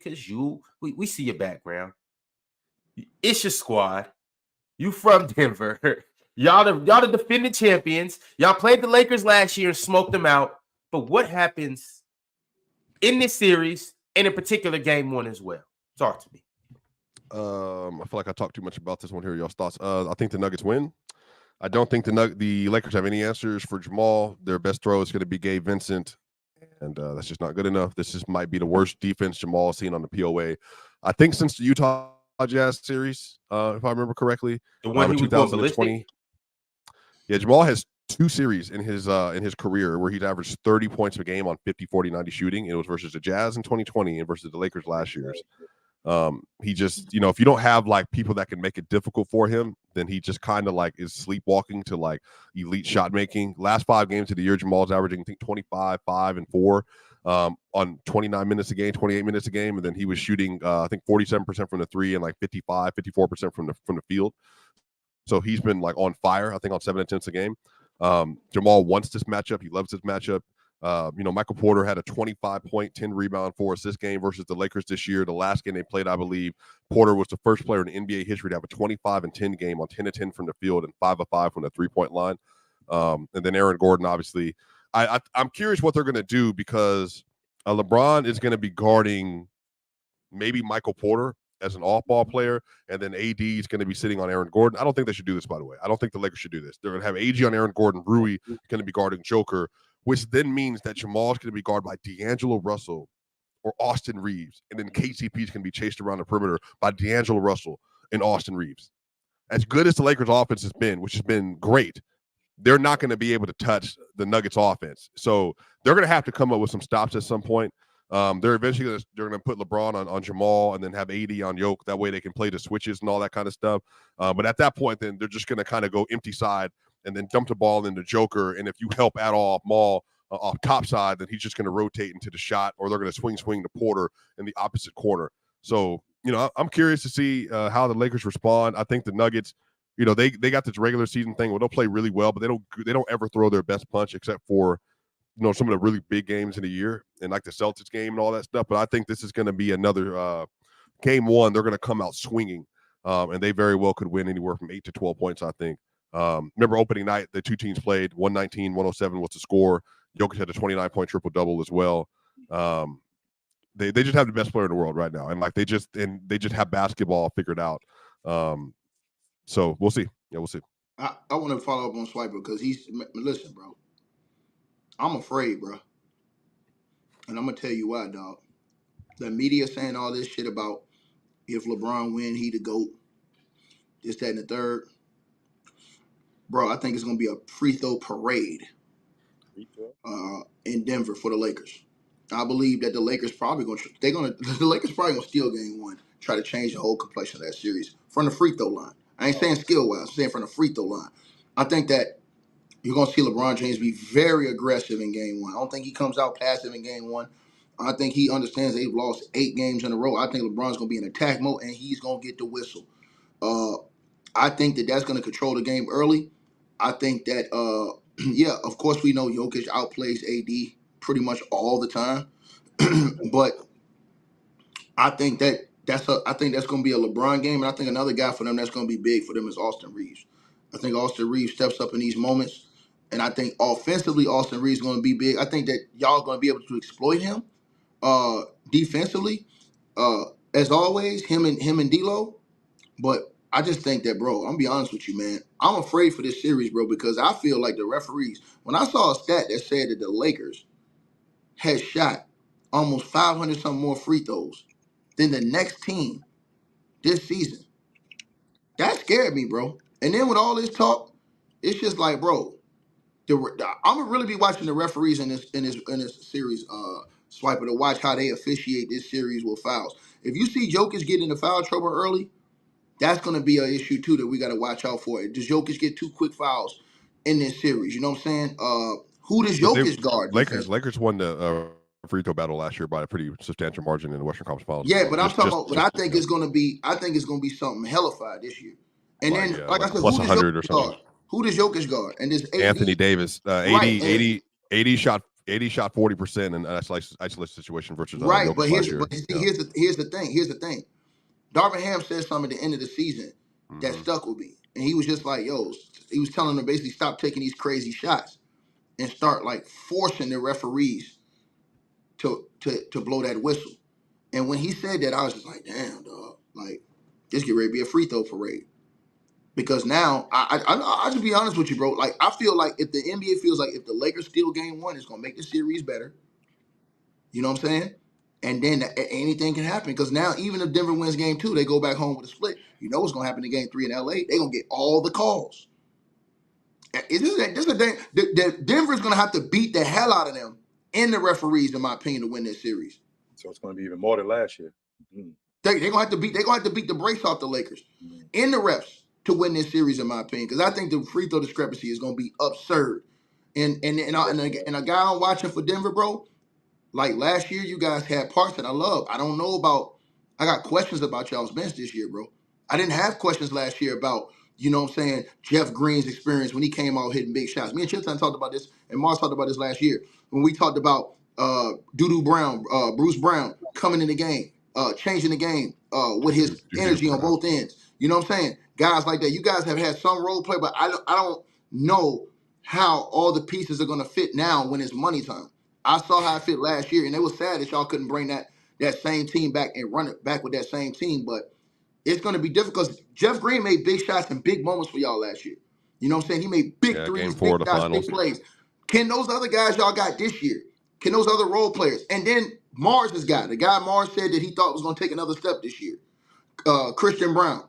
because we see your background. It's your squad. You from Denver. Y'all the defending champions. Y'all played the Lakers last year and smoked them out. But what happens in this series and in particular game one as well? Talk to me. I feel like I talked too much about this one here. Y'all's thoughts. I think the Nuggets win. I don't think the Lakers have any answers for Jamal. Their best throw is going to be Gabe Vincent, and that's just not good enough. This just might be the worst defense Jamal has seen on the POA. I think since the Utah Jazz series, if I remember correctly, the one in 2020. Yeah, Jamal has 2 series in his career where he's averaged 30 points a game on 50, 40, 90 shooting. It was versus the Jazz in 2020 and versus the Lakers last year's. He just, if you don't have like people that can make it difficult for him, then he just kind of like is sleepwalking to like elite shot making. Last 5 games of the year, Jamal's averaging, I think, 25, 5, and 4 on 29 minutes a game, 28 minutes a game. And then he was shooting, I think 47% from the 3 and like 54% from the field. So he's been like on fire, I think, on 7 attempts a game. Jamal wants this matchup. He loves this matchup. Michael Porter had a 25-point, 10-rebound, 4-assist game versus the Lakers this year. The last game they played, I believe, Porter was the first player in NBA history to have a 25-10 game on 10-10 from the field and 5-5 from the three-point line. And then Aaron Gordon, obviously. I'm curious what they're going to do because LeBron is going to be guarding maybe Michael Porter as an off-ball player, and then AD is going to be sitting on Aaron Gordon. I don't think they should do this, by the way. I don't think the Lakers should do this. They're going to have AG on Aaron Gordon, Rui going to be guarding Joker, which then means that Jamal's going to be guarded by D'Angelo Russell or Austin Reeves, and then KCP is going to be chased around the perimeter by D'Angelo Russell and Austin Reeves. As good as the Lakers' offense has been, which has been great, they're not going to be able to touch the Nuggets' offense. So they're going to have to come up with some stops at some point. They're eventually going to put LeBron on Jamal and then have AD on Yoke. That way they can play the switches and all that kind of stuff. But at that point, then they're just going to kind of go empty side and then dump the ball into Joker. And if you help at all Maul off top side, then he's just going to rotate into the shot, or they're going to swing to Porter in the opposite corner. So, I'm curious to see how the Lakers respond. I think the Nuggets, they got this regular season thing where they'll play really well, but they don't ever throw their best punch except for some of the really big games in the year and like the Celtics game and all that stuff. But I think this is going to be another game one. They're going to come out swinging, and they very well could win anywhere from 8 to 12 points, I think. Remember opening night, the 2 teams played 119-107 was the score. Jokic had a 29-point triple-double as well. They just have the best player in the world right now. And like they just have basketball figured out. So we'll see. Yeah, we'll see. I want to follow up on Swiper because listen, bro. I'm afraid, bro. And I'm going to tell you why, dog. The media saying all this shit about if LeBron win, he the GOAT. This, that, and the third. Bro, I think it's going to be a free throw parade in Denver for the Lakers. I believe that the Lakers probably going to steal game one, try to change the whole complexion of that series from the free throw line. I ain't saying skill-wise. I'm saying from the free throw line. I think that you're going to see LeBron James be very aggressive in game one. I don't think he comes out passive in game one. I think he understands they've lost 8 games in a row. I think LeBron's going to be in attack mode, and he's going to get the whistle. I think that that's going to control the game early. I think that, of course we know Jokic outplays AD pretty much all the time. But I think that's going to be a LeBron game, and I think another guy for them that's going to be big for them is Austin Reeves. I think Austin Reeves steps up in these moments. And I think offensively, Austin Reeves is going to be big. I think that y'all are going to be able to exploit him defensively. As always, him and D'Lo. But I just think that, bro, I'm going to be honest with you, man. I'm afraid for this series, bro, because I feel like the referees, when I saw a stat that said that the Lakers had shot almost 500-something more free throws than the next team this season, that scared me, bro. And then with all this talk, it's just like, bro, I'm gonna really be watching the referees in this series, Swiper, to watch how they officiate this series with fouls. If you see Jokic get into foul trouble early, that's gonna be an issue too that we gotta watch out for. Does Jokic get 2 quick fouls in this series? You know what I'm saying? Who does Jokic guard? Lakers won the free throw battle last year by a pretty substantial margin in the Western Conference Finals. Yeah, but I'm talking about. But I think it's gonna be something hellified this year. And then, like I said, plus 100 or something. Who does Jokic guard? And this Anthony Davis, 80 shot AD shot 40% in an isolation situation versus Right, Jokic but last year. here's the thing. Darvin Ham said something at the end of the season that stuck with me, and he was just like, "Yo," he was telling them basically stop taking these crazy shots and start like forcing the referees to blow that whistle. And when he said that, I was just like, "Damn, dog! Like, this get ready to be a free throw parade." Because now, I'll just be honest with you, bro. Like, I feel like if the NBA feels like if the Lakers steal Game 1, it's gonna make the series better. You know what I'm saying? And then anything can happen because now even if Denver wins Game 2, they go back home with a split. You know what's gonna happen in Game 3 in LA? They're gonna get all the calls. Denver's gonna have to beat the hell out of them and the referees, in my opinion, to win this series. So it's going to be even more than last year. They're gonna have to beat the brakes off the Lakers and the refs to win this series, in my opinion, because I think the free throw discrepancy is gonna be absurd. And a guy I'm watching for Denver, bro. Like last year, you guys had parts that I love. I got questions about y'all's bench this year, bro. I didn't have questions last year about, you know what I'm saying, Jeff Green's experience when he came out hitting big shots. Me and Chilton talked about this, and Mars talked about this last year when we talked about Bruce Brown coming in the game, changing the game with his energy on both ends. You know what I'm saying? Guys like that. You guys have had some role play, but I don't know how all the pieces are going to fit now when it's money time. I saw how it fit last year, and it was sad that y'all couldn't bring that same team back and run it back with that same team. But it's going to be difficult because Jeff Green made big shots and big moments for y'all last year. You know what I'm saying? He made big threes, big shots, big plays. Can those other guys y'all got this year, can those other role players? And then Mars' guy, the guy Mars said that he thought was going to take another step this year, Christian Brown.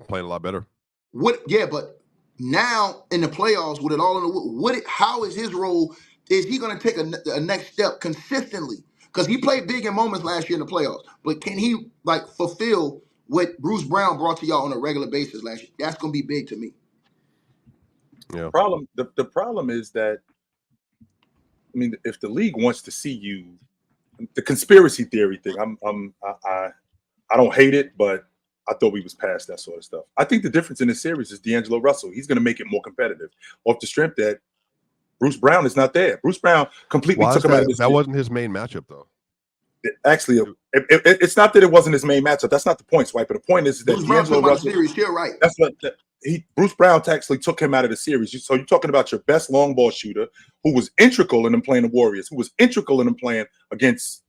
Playing a lot better. But now in the playoffs, with it all in the how is his role? Is he going to take a next step consistently? Because he played big in moments last year in the playoffs. But can he like fulfill what Bruce Brown brought to y'all on a regular basis last year? That's going to be big to me. Yeah. The problem is that, I mean, if the league wants to see you, the conspiracy theory thing, I don't hate it, but I thought we was past that sort of stuff. I think the difference in this series is D'Angelo Russell. He's going to make it more competitive off the strength that Bruce Brown is not there. Bruce Brown completely took him out of this. That wasn't his main matchup, though. Actually, it's not that it wasn't his main matchup. That's not the point, Swiper. The point is that D'Angelo Russell. You're right. That's what Bruce Brown actually took him out of the series. So you're talking about your best long ball shooter, who was integral in them playing the Warriors, who was integral in them playing against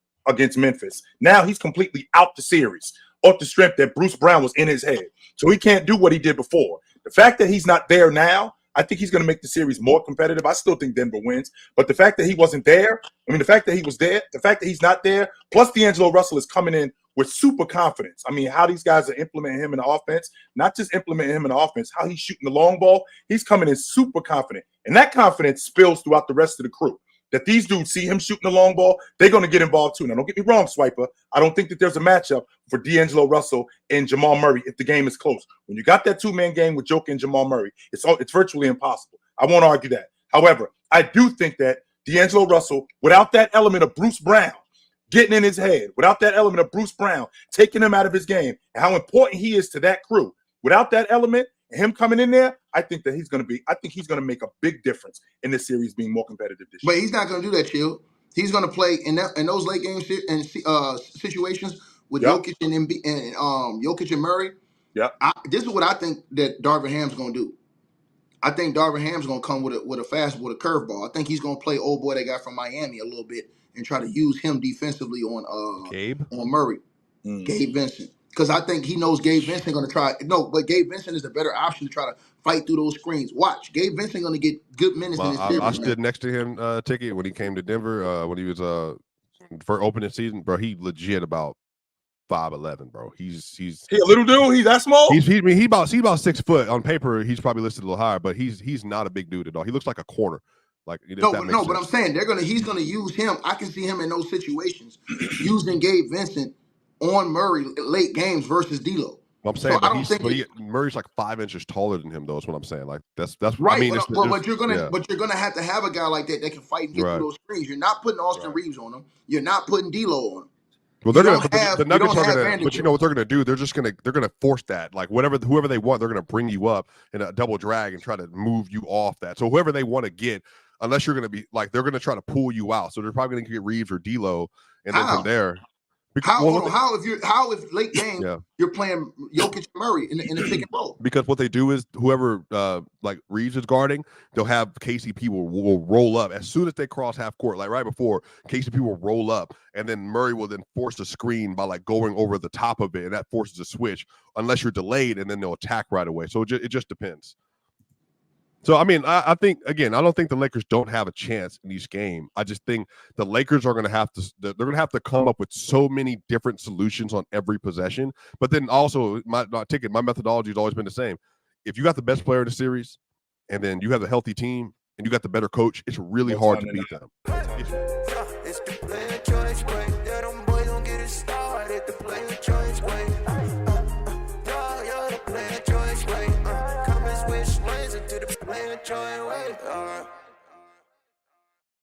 Memphis. Now he's completely out the series off the strength that Bruce Brown was in his head. So he can't do what he did before. The fact that he's not there now, I think he's going to make the series more competitive. I still think Denver wins. But the fact that he wasn't there, the fact that he was there, the fact that he's not there, plus D'Angelo Russell is coming in with super confidence. I mean, how these guys are implementing him in the offense, not just implementing him in the offense, how he's shooting the long ball, he's coming in super confident. And that confidence spills throughout the rest of the crew. That these dudes see him shooting the long ball, they're going to get involved too. Now, don't get me wrong, Swiper. I don't think that there's a matchup for D'Angelo Russell and Jamal Murray if the game is close. When you got that two-man game with Jokic and Jamal Murray, it's virtually impossible. I won't argue that. However, I do think that D'Angelo Russell, without that element of Bruce Brown getting in his head, without that element of Bruce Brown taking him out of his game, and how important he is to that crew, without that element, and him coming in there, I think he's going to make a big difference in this series being more competitive this year. But he's not going to do that, Chill. He's going to play in those late game situations with Jokic and Jokic and Murray. Yeah. This is what I think that Darvin Ham's going to do. I think Darvin Ham's going to come with a curveball. I think he's going to play old boy they got from Miami a little bit and try to use him defensively on Murray, Gabe Vincent. Because I think he knows Gabe Vincent going to try. No, but Gabe Vincent is a better option to try to fight through those screens. Watch, Gabe Vincent going to get good minutes in his series. I stood next to him, Ticket, when he came to Denver, when he was for opening season, bro. He legit about 5'11", bro. He's a little dude. He's that small. He's about 6 foot on paper. He's probably listed a little higher, but he's not a big dude at all. He looks like a corner. Like but I'm saying he's gonna use him. I can see him in those situations using Gabe Vincent on Murray late games versus D'Lo. I'm saying, Murray's like 5 inches taller than him, though. Is what I'm saying. Like that's right. I mean, but you're gonna have to have a guy like that can fight and get through those screens. You're not putting Austin Reeves on him. You're not putting D'Lo on him. Well, the Nuggets are gonna. But you know what they're gonna do? They're gonna force that. Like whoever they want, they're gonna bring you up in a double drag and try to move you off that. So whoever they want to get, unless you're going to be like they're going to try to pull you out. So they're probably going to get Reeves or D'Lo, and then How? from there. How if late game Yeah. you're playing Jokic and Murray in the pick and roll? Because what they do is whoever like Reeves is guarding, they'll have KCP will roll up as soon as they cross half court, like right before KCP will roll up, and then Murray will then force a screen by like going over the top of it, and that forces a switch unless you're delayed, and then they'll attack right away. So it just depends. So, I mean, I think, again, I don't think the Lakers don't have a chance in each game. I just think the Lakers are going to have to, they're going to have to come up with so many different solutions on every possession. But then also, my methodology has always been the same. If you got the best player in the series, and then you have a healthy team, and you got the better coach, it's really hard to beat them. It's the player choice break.